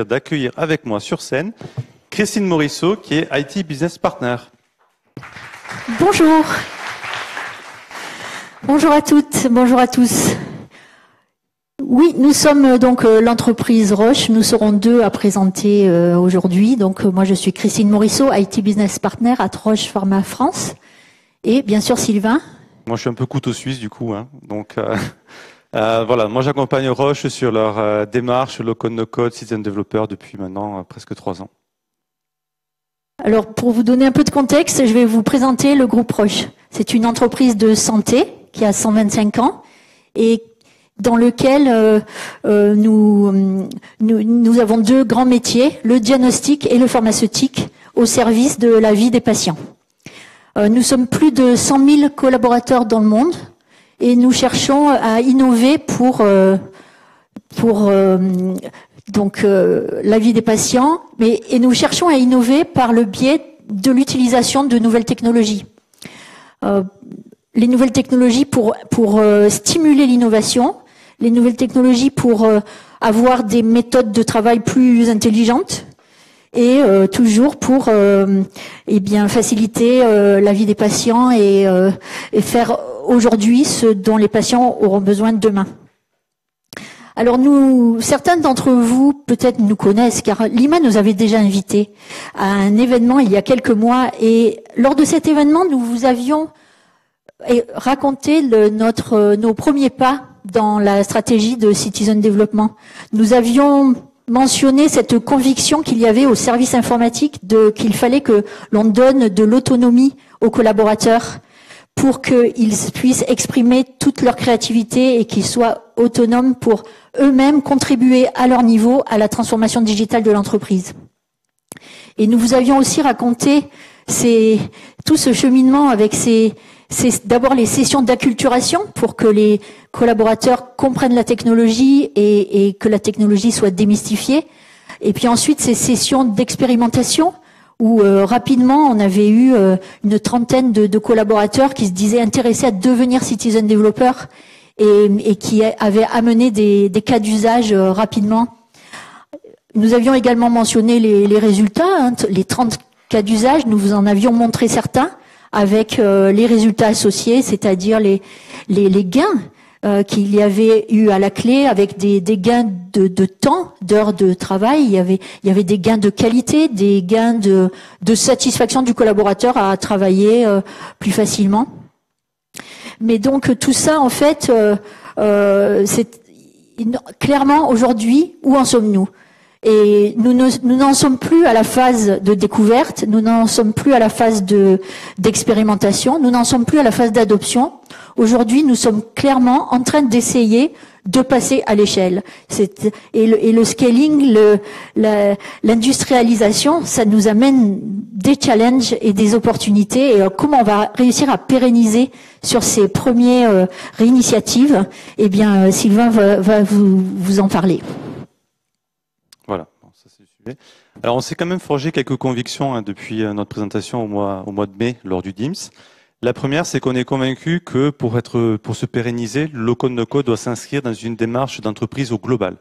d'accueillir avec moi sur scène Christine Morisseau, qui est IT Business Partner. Bonjour. Bonjour à toutes, bonjour à tous. Oui, nous sommes donc l'entreprise Roche. Nous serons deux à présenter aujourd'hui. Donc moi je suis Christine Morisseau, IT Business Partner à Roche Pharma France. Et bien sûr Sylvain. Moi je suis un peu couteau suisse du coup. Donc voilà, moi j'accompagne Roche sur leur démarche low-code, no-code, citizen developer depuis maintenant presque 3 ans. Alors pour vous donner un peu de contexte, je vais vous présenter le groupe Roche. C'est une entreprise de santé qui a 125 ans et dans lequel nous avons deux grands métiers, le diagnostic et le pharmaceutique, au service de la vie des patients. Nous sommes plus de 100 000 collaborateurs dans le monde et nous cherchons à innover pour la vie des patients, et nous cherchons à innover par le biais de l'utilisation de nouvelles technologies. Les nouvelles technologies pour stimuler l'innovation, les nouvelles technologies pour avoir des méthodes de travail plus intelligentes et toujours pour faciliter la vie des patients et faire aujourd'hui ce dont les patients auront besoin demain. Alors certains d'entre vous peut-être nous connaissent car Lima nous avait déjà invités à un événement il y a quelques mois et lors de cet événement nous vous avions raconté nos premiers pas dans la stratégie de Citizen Development. Nous avions mentionné cette conviction qu'il y avait au service informatique qu'il fallait que l'on donne de l'autonomie aux collaborateurs pour qu'ils puissent exprimer toute leur créativité et qu'ils soient autonomes pour eux-mêmes contribuer à leur niveau à la transformation digitale de l'entreprise. Et nous vous avions aussi raconté tout ce cheminement avec d'abord les sessions d'acculturation pour que les collaborateurs comprennent la technologie et que la technologie soit démystifiée. Et puis ensuite ces sessions d'expérimentation où rapidement on avait eu une trentaine de collaborateurs qui se disaient intéressés à devenir citizen developer et qui avaient amené des cas d'usage rapidement. Nous avions également mentionné les résultats, les 30 cas d'usage, nous vous en avions montré certains avec les résultats associés, c'est-à-dire les gains qu'il y avait eu à la clé avec des gains de temps, d'heures de travail, il y avait des gains de qualité, des gains de satisfaction du collaborateur à travailler plus facilement. Mais donc tout ça en fait c'est clairement aujourd'hui où en sommes-nous? Et nous n'en sommes plus à la phase de découverte, nous n'en sommes plus à la phase d'expérimentation, nous n'en sommes plus à la phase d'adoption. Aujourd'hui, nous sommes clairement en train d'essayer de passer à l'échelle. Et le scaling, l'industrialisation, ça nous amène des challenges et des opportunités. Et comment on va réussir à pérenniser sur ces premières réinitiatives? Eh bien, Sylvain va vous en parler. Voilà, bon, ça c'est le sujet. Alors on s'est quand même forgé quelques convictions depuis notre présentation au mois de mai lors du DIMS. La première, c'est qu'on est convaincu que pour se pérenniser, le low-code no-code doit s'inscrire dans une démarche d'entreprise au global.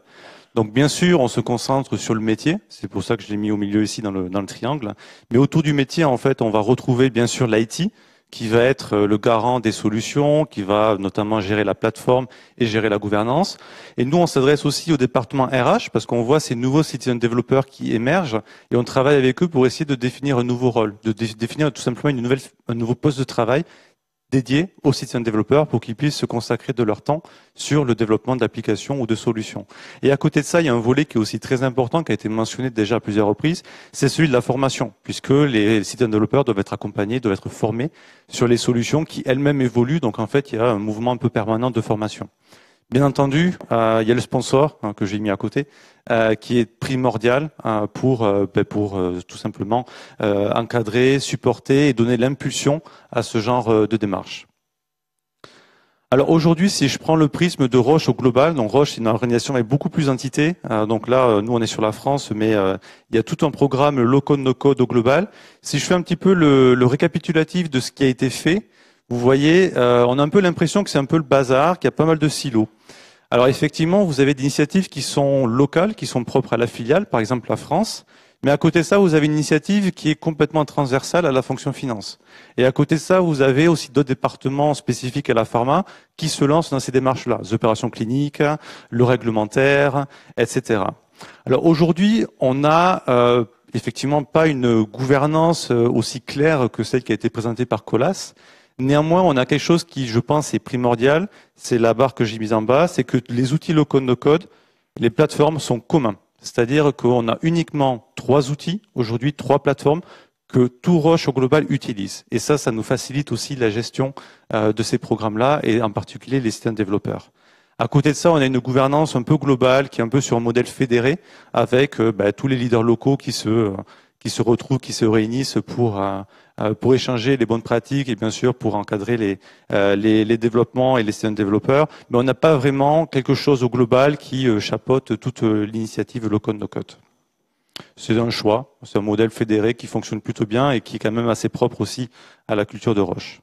Donc bien sûr, on se concentre sur le métier, c'est pour ça que je l'ai mis au milieu ici dans le triangle. Mais autour du métier, en fait, on va retrouver bien sûr l'IT, qui va être le garant des solutions, qui va notamment gérer la plateforme et gérer la gouvernance. Et nous, on s'adresse aussi au département RH parce qu'on voit ces nouveaux citizen developers qui émergent et on travaille avec eux pour essayer de définir un nouveau rôle, de définir tout simplement un nouveau poste de travail dédiés aux citizen développeurs pour qu'ils puissent se consacrer de leur temps sur le développement d'applications ou de solutions. Et à côté de ça, il y a un volet qui est aussi très important, qui a été mentionné déjà à plusieurs reprises, c'est celui de la formation, puisque les citizen développeurs doivent être accompagnés, doivent être formés sur les solutions qui elles-mêmes évoluent. Donc en fait, il y a un mouvement un peu permanent de formation. Bien entendu, il y a le sponsor que j'ai mis à côté, qui est primordial pour tout simplement encadrer, supporter et donner l'impulsion à ce genre de démarche. Alors aujourd'hui, si je prends le prisme de Roche au global, donc Roche c'est une organisation avec beaucoup plus d'entités. Donc là, nous on est sur la France, mais il y a tout un programme low-code, no-code au global. Si je fais un petit peu le récapitulatif de ce qui a été fait, vous voyez, on a un peu l'impression que c'est un peu le bazar, qu'il y a pas mal de silos. Alors effectivement, vous avez des initiatives qui sont locales, qui sont propres à la filiale, par exemple la France. Mais à côté de ça, vous avez une initiative qui est complètement transversale à la fonction finance. Et à côté de ça, vous avez aussi d'autres départements spécifiques à la pharma qui se lancent dans ces démarches-là. Les opérations cliniques, le réglementaire, etc. Alors aujourd'hui, on a effectivement pas une gouvernance aussi claire que celle qui a été présentée par Colas. Néanmoins, on a quelque chose qui, je pense, est primordial. C'est la barre que j'ai mise en bas, c'est que les outils low-code, no-code, les plateformes sont communs. C'est-à-dire qu'on a uniquement 3 outils, aujourd'hui 3 plateformes que tout Roche au global utilise. Et ça nous facilite aussi la gestion de ces programmes-là et en particulier les systèmes développeurs. À côté de ça, on a une gouvernance un peu globale qui est un peu sur un modèle fédéré avec tous les leaders locaux qui se retrouvent, qui se réunissent pour échanger les bonnes pratiques et bien sûr pour encadrer les développements et les systèmes développeurs. Mais on n'a pas vraiment quelque chose au global qui chapeaute toute l'initiative low-code, no-code. C'est un choix, c'est un modèle fédéré qui fonctionne plutôt bien et qui est quand même assez propre aussi à la culture de Roche.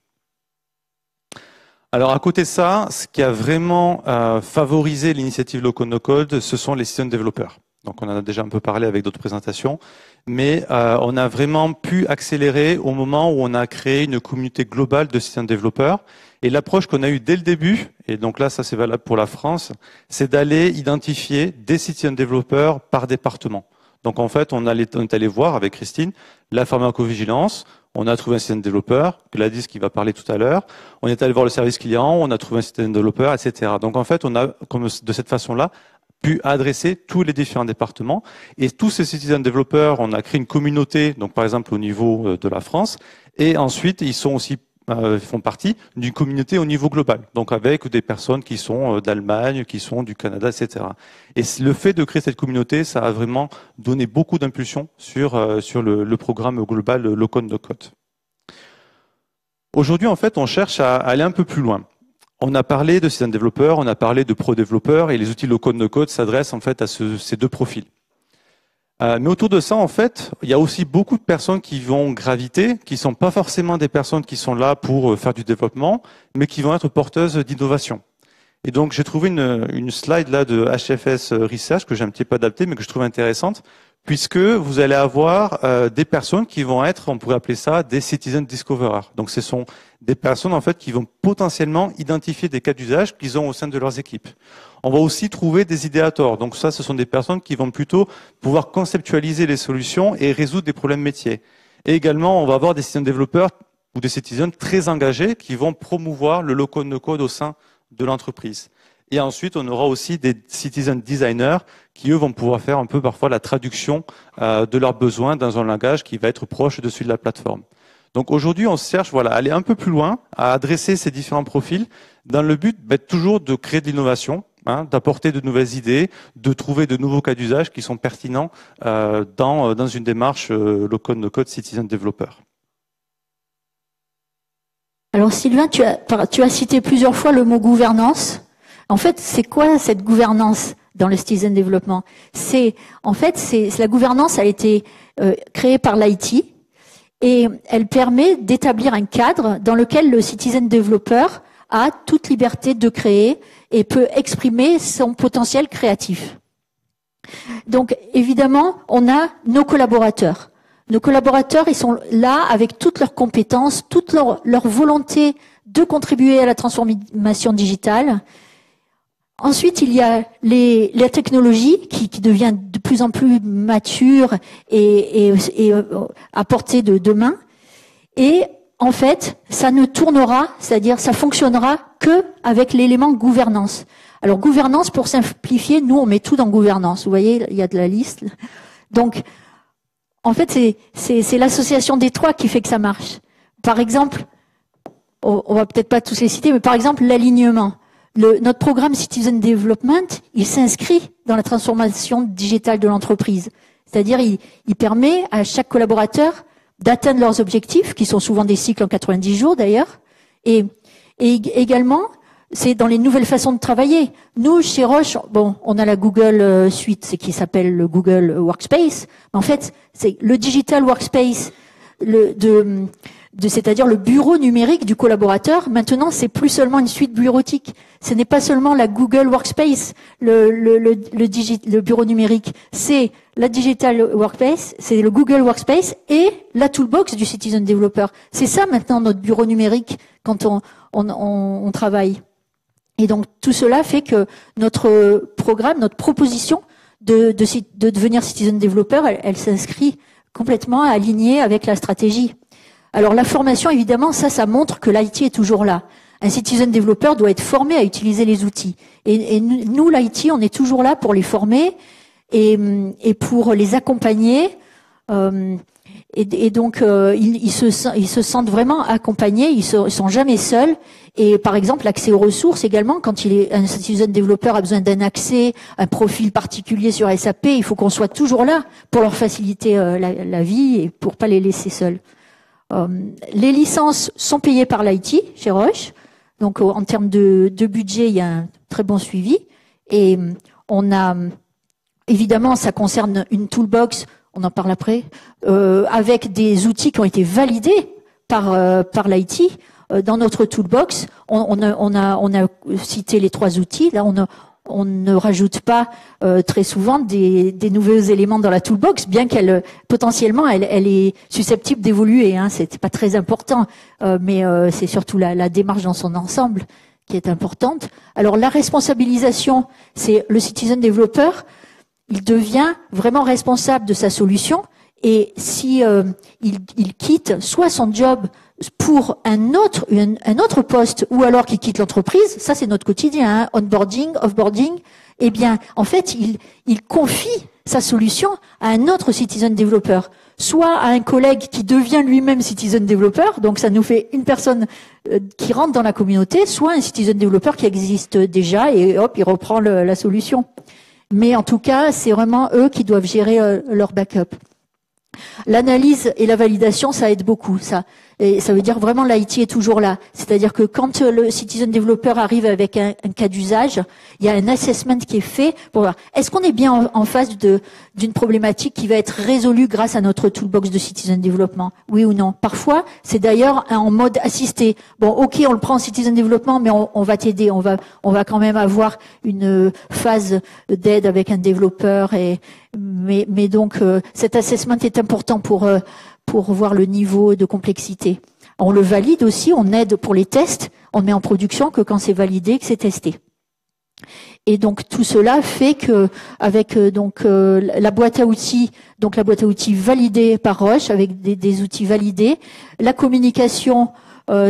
Alors à côté de ça, ce qui a vraiment favorisé l'initiative low-code, no-code, ce sont les systèmes développeurs. Donc on en a déjà un peu parlé avec d'autres présentations, mais on a vraiment pu accélérer au moment où on a créé une communauté globale de systèmes développeurs. Et l'approche qu'on a eue dès le début, et donc là ça c'est valable pour la France, c'est d'aller identifier des systèmes développeurs par département. Donc en fait on est allé voir avec Christine la pharmacovigilance, on a trouvé un système développeur, Gladys qui va parler tout à l'heure, on est allé voir le service client, on a trouvé un système développeur, etc. Donc en fait on a, comme de cette façon-là, pu adresser tous les différents départements. Et tous ces citoyens développeurs, on a créé une communauté, donc par exemple au niveau de la France, et ensuite ils sont aussi font partie d'une communauté au niveau global, donc avec des personnes qui sont d'Allemagne, qui sont du Canada, etc. Et le fait de créer cette communauté, ça a vraiment donné beaucoup d'impulsion sur le programme global low-code, no-code. Aujourd'hui, en fait, on cherche à aller un peu plus loin. On a parlé de système développeurs, on a parlé de pro-développeurs, et les outils low-code, no-code s'adressent en fait à ces deux profils. Mais autour de ça, en fait, il y a aussi beaucoup de personnes qui vont graviter, qui sont pas forcément des personnes qui sont là pour faire du développement, mais qui vont être porteuses d'innovation. Et donc, j'ai trouvé une slide là de HFS Research que j'ai un petit peu adaptée, mais que je trouve intéressante, puisque vous allez avoir des personnes qui vont être, on pourrait appeler ça, des citizen discoverers. Donc, ce sont des personnes en fait qui vont potentiellement identifier des cas d'usage qu'ils ont au sein de leurs équipes. On va aussi trouver des idéateurs. Donc ça, ce sont des personnes qui vont plutôt pouvoir conceptualiser les solutions et résoudre des problèmes métiers. Et également, on va avoir des citizen développeurs ou des citizens très engagés qui vont promouvoir le low-code, no-code au sein de l'entreprise. Et ensuite, on aura aussi des citizen designers qui, eux, vont pouvoir faire un peu parfois la traduction de leurs besoins dans un langage qui va être proche de celui de la plateforme. Donc aujourd'hui, on cherche à aller un peu plus loin, à adresser ces différents profils dans le but toujours de créer de l'innovation, d'apporter de nouvelles idées, de trouver de nouveaux cas d'usage qui sont pertinents dans une démarche low-code, no-code, citizen développeur. Alors Sylvain, tu as cité plusieurs fois le mot gouvernance. En fait, c'est quoi cette gouvernance dans le citizen development? La gouvernance a été créée par l'IT et elle permet d'établir un cadre dans lequel le citizen developer a toute liberté de créer et peut exprimer son potentiel créatif. Donc évidemment, on a nos collaborateurs. Nos collaborateurs, ils sont là avec toutes leurs compétences, toute leur volonté de contribuer à la transformation digitale. Ensuite, il y a la technologie qui devient de plus en plus mature et à portée de main. Et en fait, ça ne tournera, c'est-à-dire ça fonctionnera que avec l'élément gouvernance. Alors gouvernance, pour simplifier, nous on met tout dans gouvernance. Vous voyez, il y a de la liste. Donc, en fait, c'est l'association des trois qui fait que ça marche. Par exemple, on va peut-être pas tous les citer, mais par exemple l'alignement. Notre programme Citizen Development, il s'inscrit dans la transformation digitale de l'entreprise. C'est-à-dire, il permet à chaque collaborateur d'atteindre leurs objectifs, qui sont souvent des cycles en 90 jours d'ailleurs, et également, c'est dans les nouvelles façons de travailler. Nous, chez Roche, on a la Google Suite, c'est qui s'appelle le Google Workspace, mais en fait, c'est le Digital Workspace c'est-à-dire le bureau numérique du collaborateur. Maintenant, c'est plus seulement une suite bureautique. Ce n'est pas seulement la Google Workspace, le bureau numérique. C'est la Digital Workspace, c'est le Google Workspace et la Toolbox du Citizen Developer. C'est ça maintenant notre bureau numérique quand on travaille. Et donc tout cela fait que notre programme, notre proposition de devenir Citizen Developer, elle s'inscrit complètement alignée avec la stratégie. Alors la formation, évidemment, ça montre que l'IT est toujours là. Un Citizen Developer doit être formé à utiliser les outils. Et nous, l'IT, on est toujours là pour les former et pour les accompagner. Et donc, ils se sentent vraiment accompagnés, ils sont jamais seuls. Et par exemple, l'accès aux ressources également, quand un Citizen Developer a besoin d'un accès, un profil particulier sur SAP, il faut qu'on soit toujours là pour leur faciliter la vie et pour pas les laisser seuls. Les licences sont payées par l'IT chez Roche. Donc, en termes de budget, il y a un très bon suivi. Et on a, évidemment, ça concerne une toolbox, on en parle après, avec des outils qui ont été validés par l'IT. Dans notre toolbox, on a cité les 3 outils. Là, on ne rajoute pas très souvent des nouveaux éléments dans la toolbox, bien qu'elle potentiellement elle est susceptible d'évoluer. Hein, c'est pas très important, mais c'est surtout la démarche dans son ensemble qui est importante. Alors la responsabilisation, c'est le Citizen Developer. Il devient vraiment responsable de sa solution et si il quitte soit son job pour un autre poste ou alors qu'il quitte l'entreprise, ça c'est notre quotidien, hein, onboarding, offboarding, eh bien en fait il confie sa solution à un autre Citizen Developer, soit à un collègue qui devient lui-même Citizen Developer, donc ça nous fait une personne qui rentre dans la communauté, soit un Citizen Developer qui existe déjà et hop, il reprend la solution. Mais en tout cas, c'est vraiment eux qui doivent gérer leur backup. L'analyse et la validation, ça aide beaucoup, ça. Et ça veut dire vraiment l'IT est toujours là. C'est-à-dire que quand le Citizen Developer arrive avec un cas d'usage, il y a un assessment qui est fait pour voir est-ce qu'on est bien en face d'une problématique qui va être résolue grâce à notre toolbox de Citizen Development, oui ou non. Parfois, c'est d'ailleurs en mode assisté. Bon, ok, on le prend en Citizen Development, mais on va t'aider. On va quand même avoir une phase d'aide avec un développeur mais donc cet assessment est important pour voir le niveau de complexité. On le valide aussi, on aide pour les tests, on met en production que quand c'est validé, que c'est testé. Et donc tout cela fait que avec la boîte à outils, donc la boîte à outils validée par Roche avec des outils validés, la communication,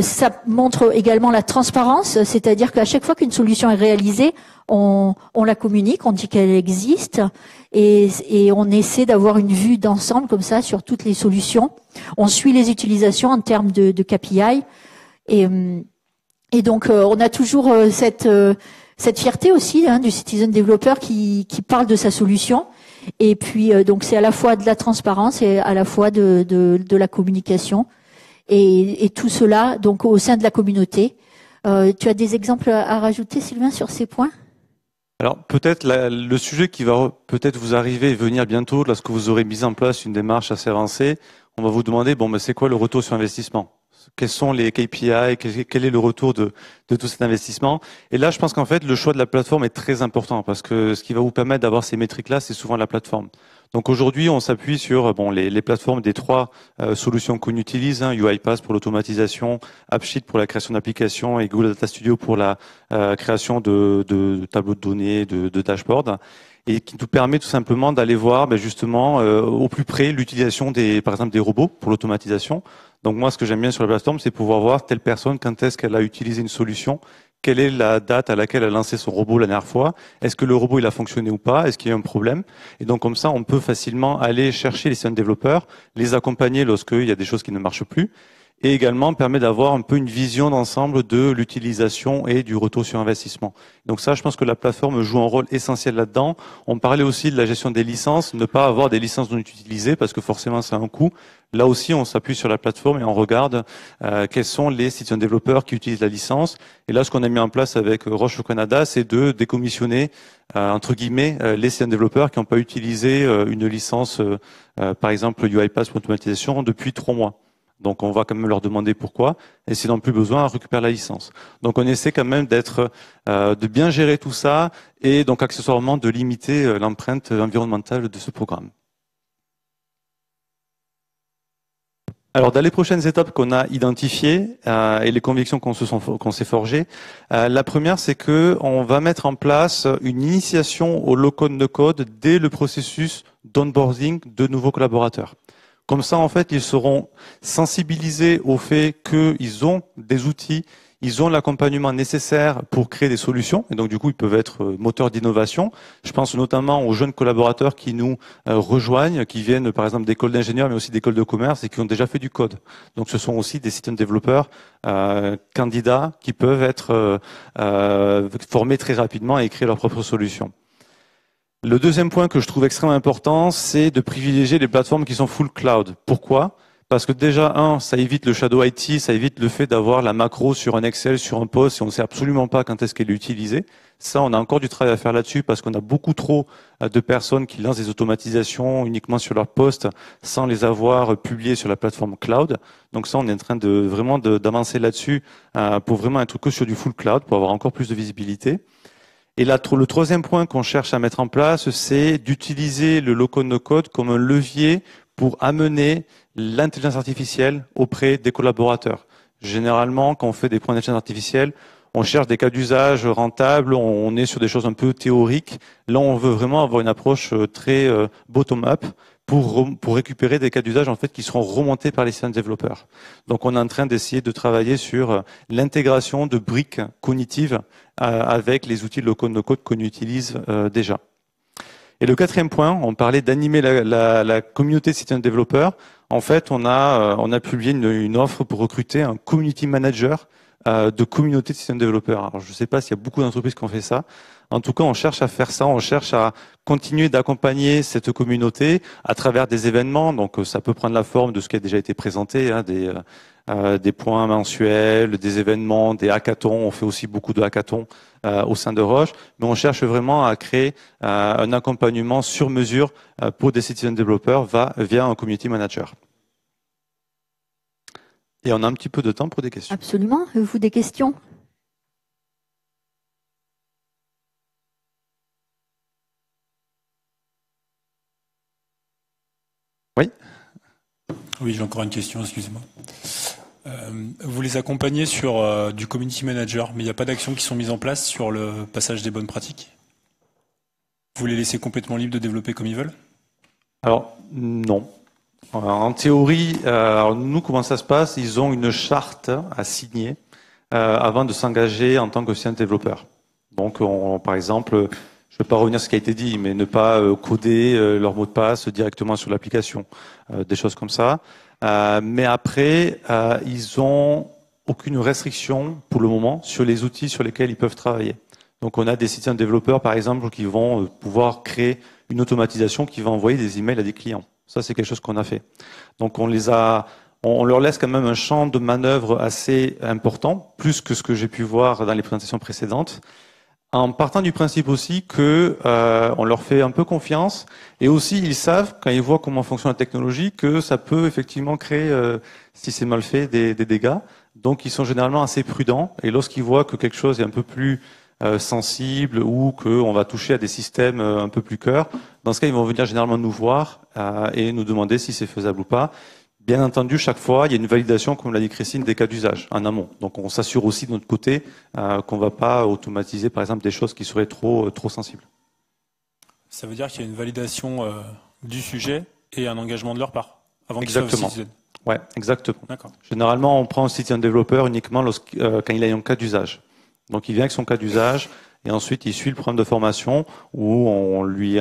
ça montre également la transparence, c'est-à-dire qu'à chaque fois qu'une solution est réalisée, on la communique, on dit qu'elle existe et on essaie d'avoir une vue d'ensemble comme ça sur toutes les solutions. On suit les utilisations en termes de KPI et donc on a toujours cette fierté aussi du Citizen Developer qui parle de sa solution. Et puis donc c'est à la fois de la transparence et à la fois de la communication et tout cela donc au sein de la communauté. Tu as des exemples à rajouter, Sylvain, sur ces points ? Alors peut-être le sujet qui va peut-être vous arriver et venir bientôt, lorsque vous aurez mis en place une démarche assez avancée, on va vous demander c'est quoi le retour sur investissement ? Quels sont les KPI ? Quel est le retour de tout cet investissement ? Et là, je pense qu'en fait, le choix de la plateforme est très important parce que ce qui va vous permettre d'avoir ces métriques-là, c'est souvent la plateforme. Donc aujourd'hui, on s'appuie sur les plateformes des 3 solutions qu'on utilise, UiPath pour l'automatisation, AppSheet pour la création d'applications et Google Data Studio pour la création de tableaux de données, de dashboards, et qui nous permet tout simplement d'aller voir justement au plus près l'utilisation par exemple des robots pour l'automatisation. Donc moi, ce que j'aime bien sur la plateforme, c'est pouvoir voir telle personne, quand est-ce qu'elle a utilisé une solution, quelle est la date à laquelle elle a lancé son robot la dernière fois, est-ce que le robot il a fonctionné ou pas, est-ce qu'il y a un problème. Et donc comme ça, on peut facilement aller chercher les citoyens développeurs, les accompagner lorsqu'il y a des choses qui ne marchent plus, et également permet d'avoir un peu une vision d'ensemble de l'utilisation et du retour sur investissement. Donc ça, je pense que la plateforme joue un rôle essentiel là-dedans. On parlait aussi de la gestion des licences, ne pas avoir des licences non utilisées parce que forcément c'est un coût. Là aussi, on s'appuie sur la plateforme et on regarde quels sont les citoyens développeurs qui utilisent la licence. Et là, ce qu'on a mis en place avec Roche au Canada, c'est de décommissionner entre guillemets les citoyens développeurs qui n'ont pas utilisé une licence, par exemple UiPath pour l'automatisation, depuis 3 mois. Donc on va quand même leur demander pourquoi, et s'ils n'ont plus besoin, on récupère la licence. Donc on essaie quand même de bien gérer tout ça, et donc accessoirement de limiter l'empreinte environnementale de ce programme. Alors, dans les prochaines étapes qu'on a identifiées et les convictions qu'on s'est forgées, la première, c'est que on va mettre en place une initiation au low-code, no-code dès le processus d'onboarding de nouveaux collaborateurs. Comme ça, en fait, ils seront sensibilisés au fait qu'ils ont des outils, ils ont l'accompagnement nécessaire pour créer des solutions, et donc du coup, ils peuvent être moteurs d'innovation. Je pense notamment aux jeunes collaborateurs qui nous rejoignent, qui viennent par exemple d'écoles d'ingénieurs, mais aussi d'écoles de commerce, et qui ont déjà fait du code. Donc ce sont aussi des système développeurs candidats qui peuvent être formés très rapidement et créer leurs propres solutions. Le deuxième point que je trouve extrêmement important, c'est de privilégier les plateformes qui sont full cloud. Pourquoi ? Parce que déjà, ça évite le shadow IT, ça évite le fait d'avoir la macro sur un Excel, sur un post, si on ne sait absolument pas quand est-ce qu'elle est utilisée. Ça, on a encore du travail à faire là-dessus parce qu'on a beaucoup trop de personnes qui lancent des automatisations uniquement sur leur poste sans les avoir publiées sur la plateforme cloud. Donc ça, on est en train d'avancer là-dessus pour vraiment être que sur du full cloud, pour avoir encore plus de visibilité. Et là, le troisième point qu'on cherche à mettre en place, c'est d'utiliser le low-code, no-code comme un levier pour amener l'intelligence artificielle auprès des collaborateurs. Généralement, quand on fait des projets d'intelligence artificielle, on cherche des cas d'usage rentables, on est sur des choses un peu théoriques. Là, on veut vraiment avoir une approche très bottom-up pour récupérer des cas d'usage en fait qui seront remontés par les systèmes développeurs. Donc, on est en train d'essayer de travailler sur l'intégration de briques cognitives avec les outils de low-code, no-code qu'on utilise déjà. Et le quatrième point, on parlait d'animer la communauté de système développeurs. En fait, on a publié une offre pour recruter un community manager de communauté de système développeurs. Alors, je ne sais pas s'il y a beaucoup d'entreprises qui ont fait ça. En tout cas, on cherche à faire ça. On cherche à continuer d'accompagner cette communauté à travers des événements. Donc, ça peut prendre la forme de ce qui a déjà été présenté, des points mensuels, des événements, des hackathons. On fait aussi beaucoup de hackathons au sein de Roche, mais on cherche vraiment à créer un accompagnement sur mesure pour des citizen développeurs via un community manager. Et on a un petit peu de temps pour des questions. Absolument. Avez-vous des questions ? Oui. Oui, j'ai encore une question, excusez-moi. Vous les accompagnez sur du community manager, mais il n'y a pas d'actions qui sont mises en place sur le passage des bonnes pratiques? Vous les laissez complètement libres de développer comme ils veulent? Alors, non. En théorie, alors nous, comment ça se passe? Ils ont une charte à signer avant de s'engager en tant que système développeur. Donc, par exemple, je ne vais pas revenir sur ce qui a été dit, mais ne pas coder leur mot de passe directement sur l'application, des choses comme ça. Mais après, ils ont aucune restriction pour le moment sur les outils sur lesquels ils peuvent travailler. Donc, on a des systèmes développeurs, par exemple, qui vont pouvoir créer une automatisation qui va envoyer des emails à des clients. Ça, c'est quelque chose qu'on a fait. Donc, on leur laisse quand même un champ de manœuvre assez important, plus que ce que j'ai pu voir dans les présentations précédentes, en partant du principe aussi que on leur fait un peu confiance, et aussi ils savent, quand ils voient comment fonctionne la technologie, que ça peut effectivement créer, si c'est mal fait, des dégâts. Donc, ils sont généralement assez prudents, et lorsqu'ils voient que quelque chose est un peu plus sensible ou qu'on va toucher à des systèmes un peu plus cœur, dans ce cas, ils vont venir généralement nous voir et nous demander si c'est faisable ou pas. Bien entendu, chaque fois, il y a une validation, comme l'a dit Christine, des cas d'usage en amont. Donc, on s'assure aussi de notre côté qu'on ne va pas automatiser, par exemple, des choses qui seraient trop sensibles. Ça veut dire qu'il y a une validation du sujet et un engagement de leur part avant qu'ils Exactement. soient citizen. Ouais, exactement. D'accord. Généralement, on prend un citizen développeur uniquement quand il a un cas d'usage. Donc, il vient avec son cas d'usage et ensuite, il suit le programme de formation où on lui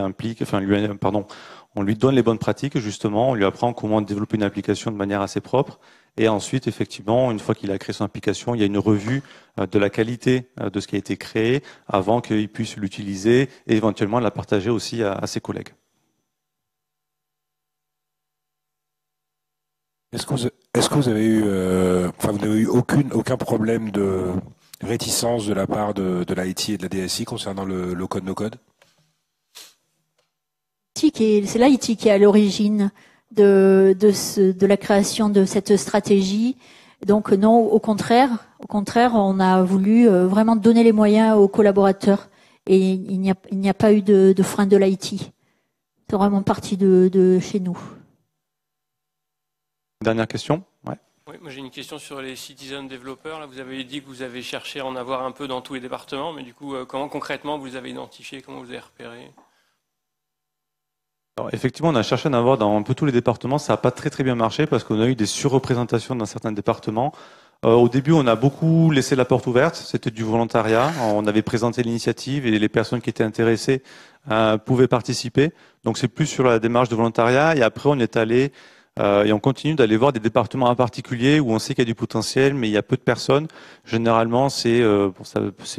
on lui donne les bonnes pratiques, justement. On lui apprend comment développer une application de manière assez propre. Et ensuite, effectivement, une fois qu'il a créé son application, il y a une revue de la qualité de ce qui a été créé avant qu'il puisse l'utiliser et éventuellement la partager aussi à ses collègues. Est-ce que vous avez eu, vous n'avez eu aucun problème de réticence de la part de l'IT et de la DSI concernant le low-code, no-code? C'est l'IT qui est à l'origine de la création de cette stratégie. Donc non, au contraire, on a voulu vraiment donner les moyens aux collaborateurs et il n'y a pas eu de frein de l'IT. C'est vraiment parti de chez nous. Dernière question. Ouais. Oui, moi j'ai une question sur les citizen développeurs. Là, vous avez dit que vous avez cherché à en avoir un peu dans tous les départements, mais du coup, comment concrètement vous les avez identifiés, comment vous les avez repérés? Alors, effectivement, on a cherché à en avoir dans un peu tous les départements. Ça n'a pas très bien marché parce qu'on a eu des surreprésentations dans certains départements. Au début, on a beaucoup laissé la porte ouverte. C'était du volontariat. On avait présenté l'initiative et les personnes qui étaient intéressées pouvaient participer. Donc c'est plus sur la démarche de volontariat. Et après, on est allé et on continue d'aller voir des départements en particulier où on sait qu'il y a du potentiel, mais il y a peu de personnes. Généralement, c'est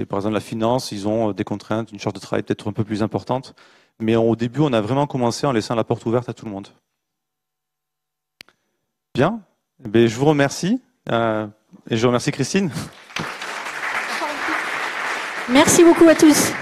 par exemple la finance. Ils ont des contraintes, une charge de travail peut-être un peu plus importante. Mais au début, on a vraiment commencé en laissant la porte ouverte à tout le monde. Bien. Je vous remercie. Et je remercie Christine. Merci beaucoup à tous.